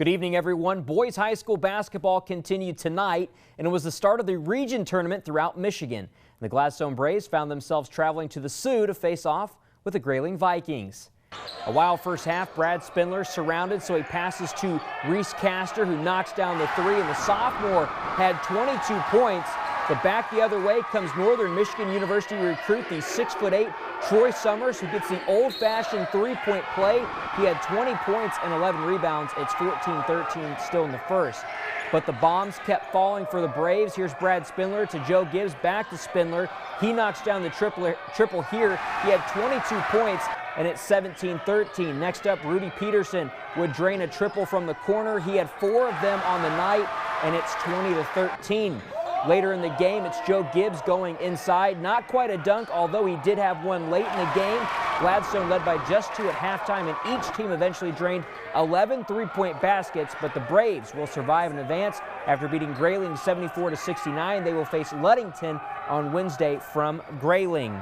Good evening, everyone. Boys high school basketball continued tonight, and it was the start of the region tournament throughout Michigan. The Gladstone Braves found themselves traveling to the Sioux to face off with the Grayling Vikings. A wild first half. Brad Spindler surrounded, so he passes to Reese Castor, who knocks down the three, and the sophomore had 22 points. But back the other way comes Northern Michigan University recruit, the 6'8" Troy Summers, who gets the old-fashioned three-point play. He had 20 points and 11 rebounds. It's 14-13 still in the first. But the bombs kept falling for the Braves. Here's Brad Spindler to Joe Gibbs, back to Spindler. He knocks down the triple here. He had 22 points, and it's 17-13. Next up, Rudy Peterson would drain a triple from the corner. He had 4 of them on the night, and it's 20-13. Later in the game, it's Joe Gibbs going inside. Not quite a dunk, although he did have one late in the game. Gladstone led by just 2 at halftime, and each team eventually drained 11 three-point baskets, but the Braves will survive and advance. After beating Grayling 74-69, they will face Ludington on Wednesday from Grayling.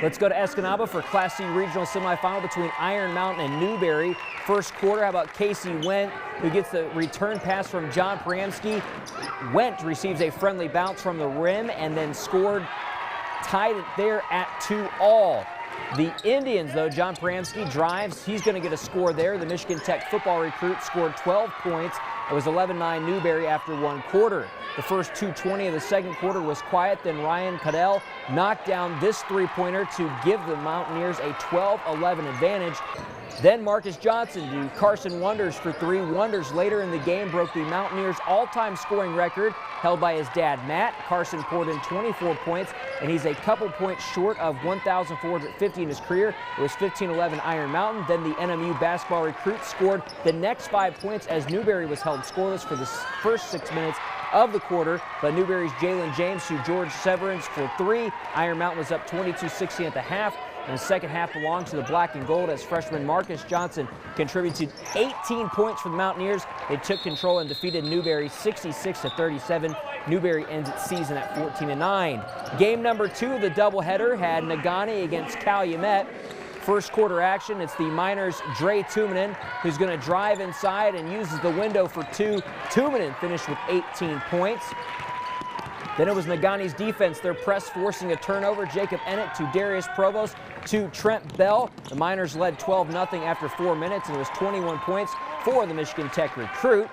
Let's go to Escanaba for Class C Regional Semifinal between Iron Mountain and Newberry. First quarter, how about Casey Went, who gets the return pass from John Pramsky. Went receives a friendly bounce from the rim and then scored, tied it there at 2-all. The Indians, though, John Pramsky drives. He's going to get a score there. The Michigan Tech football recruit scored 12 points. It was 11-9 Newberry after one quarter. The first 2:20 of the second quarter was quiet. Then Ryan Cadell knocked down this three-pointer to give the Mountaineers a 12-11 advantage. Then Marcus Johnson to Carson Wonders for 3. Wonders later in the game broke the Mountaineers' all-time scoring record held by his dad, Matt. Carson poured in 24 points, and he's a couple points short of 1,450 in his career. It was 15-11 Iron Mountain. Then the NMU basketball recruit scored the next 5 points as Newberry was held scoreless for the first 6 minutes of the quarter. But Newberry's Jalen James to George Severance for 3. Iron Mountain was up 22-16 at the half. And the second half belonged to the black and gold as freshman Marcus Johnson contributed 18 points for the Mountaineers. They took control and defeated Newberry 66-37. Newberry ends its season at 14-9. Game number 2 of the doubleheader had Negaunee against Calumet. First quarter action, it's the Miners' Dre Tumanen, who's going to drive inside and uses the window for 2. Tumanen finished with 18 points. Then it was Negaunee's defense, their press forcing a turnover. Jacob Ennett to Darius Provost to Trent Bell. The Miners led 12-0 after 4 minutes, and it was 21 points for the Michigan Tech recruit.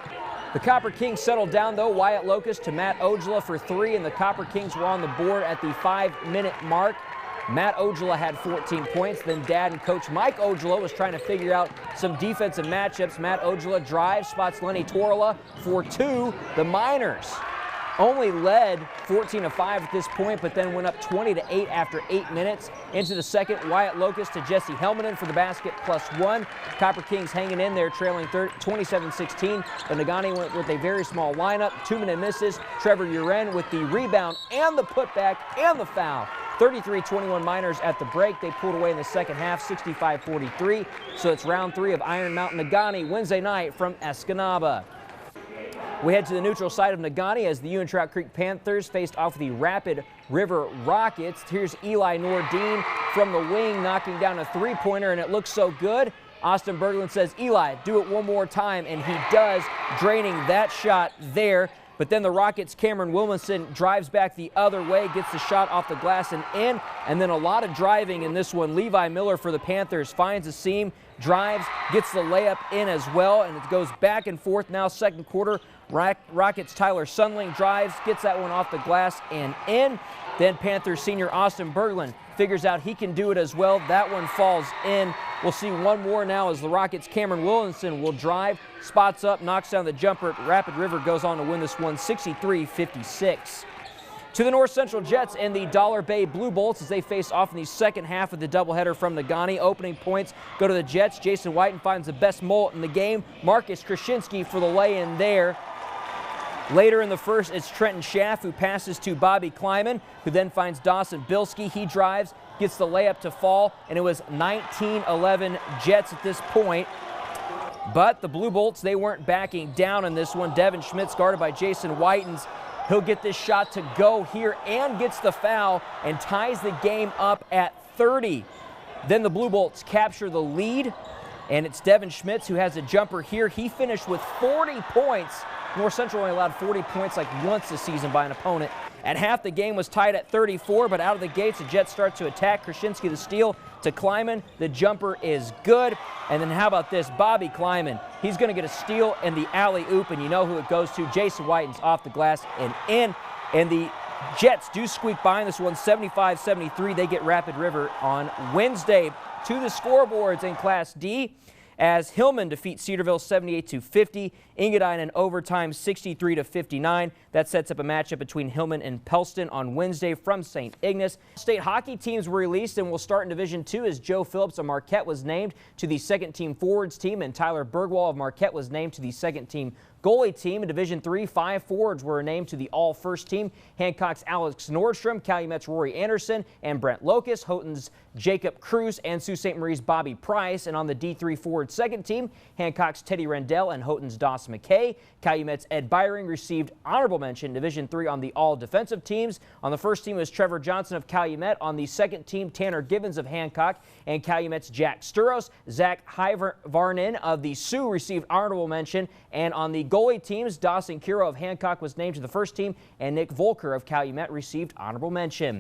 The Copper Kings settled down, though. Wyatt Locust to Matt Ojala for 3, and the Copper Kings were on the board at the 5-minute mark. Matt Ojala had 14 points. Then dad and coach Mike Ojala was trying to figure out some defensive matchups. Matt Ojala drives, spots Lenny Torla for 2. The Miners only led 14-5 at this point, but then went up 20-8 after 8 minutes. Into the second, Wyatt Locust to Jesse Helmanen for the basket +1. Copper Kings hanging in there, trailing 27-16. But Negaunee went with a very small lineup. Tumanen misses. Trevor Uren with the rebound and the putback and the foul. 33-21 Miners at the break. They pulled away in the second half, 65-43. So it's round 3 of Iron Mountain Negaunee Wednesday night from Escanaba. We head to the neutral side of Negaunee as the Uintraut Creek Panthers faced off the Rapid River Rockets. Here's Eli Nordine from the wing knocking down a three-pointer, and it looks so good. Austin Berglund says, Eli, do it one more time, and he does, draining that shot there. But then the Rockets' Cameron Williamson drives back the other way, gets the shot off the glass and in, and then a lot of driving in this one. Levi Miller for the Panthers finds a seam, drives, gets the layup in as well, and it goes back and forth now second quarter. Rockets' Tyler Sunling drives, gets that one off the glass and in. Then Panthers senior Austin Berglund figures out he can do it as well. That one falls in. We'll see one more now as the Rockets' Cameron Williamson will drive, spots up, knocks down the jumper. Rapid River goes on to win this one 63-56. To the North Central Jets and the Dollar Bay Blue Bolts as they face off in the second half of the doubleheader from Negaunee. Opening points go to the Jets. Jason Whiten finds the best mullet in the game. Marcus Krasinski for the lay-in there. Later in the first, it's Trenton Schaff who passes to Bobby Kleiman, who then finds Dawson Bilski. He drives, gets the layup to fall, and it was 19-11 Jets at this point. But the Blue Bolts, they weren't backing down in this one. Devin Schmitz guarded by Jason Whitens. He'll get this shot to go here and gets the foul and ties the game up at 30. Then the Blue Bolts capture the lead. And it's Devin Schmitz who has a jumper here. He finished with 40 points. North Central only allowed 40 points like once this season by an opponent. At half, the game was tied at 34, but out of the gates, the Jets start to attack. Krasinski the steal to Kleiman. The jumper is good. And then how about this? Bobby Kleiman. He's going to get a steal in the alley-oop, and you know who it goes to. Jason Whiten's off the glass and in. And the Jets do squeak by in this one, 75-73. They get Rapid River on Wednesday. To the scoreboards in Class D, as Hillman defeats Cedarville 78-50. Engadine in overtime 63-59. That sets up a matchup between Hillman and Pellston on Wednesday from St. Ignace. State hockey teams were released and will start in Division II as Joe Phillips of Marquette was named to the second-team forwards team, and Tyler Bergwall of Marquette was named to the second-team goalie team. In Division III, 5 forwards were named to the all-first team. Hancock's Alex Nordstrom, Calumet's Rory Anderson, and Brent Locust, Houghton's Jacob Cruz, and Sault Ste. Marie's Bobby Price. And on the D3 forward second team, Hancock's Teddy Rendell and Houghton's Dawson McKay. Calumet's Ed Byring received honorable mention in Division III on the all-defensive teams. On the first team was Trevor Johnson of Calumet. On the second team, Tanner Gibbons of Hancock, and Calumet's Jack Sturos. Zach Hyvarnin of the Sioux received honorable mention. And on the goalie teams, Dawson Kiro of Hancock was named to the first team, and Nick Volker of Calumet received honorable mention.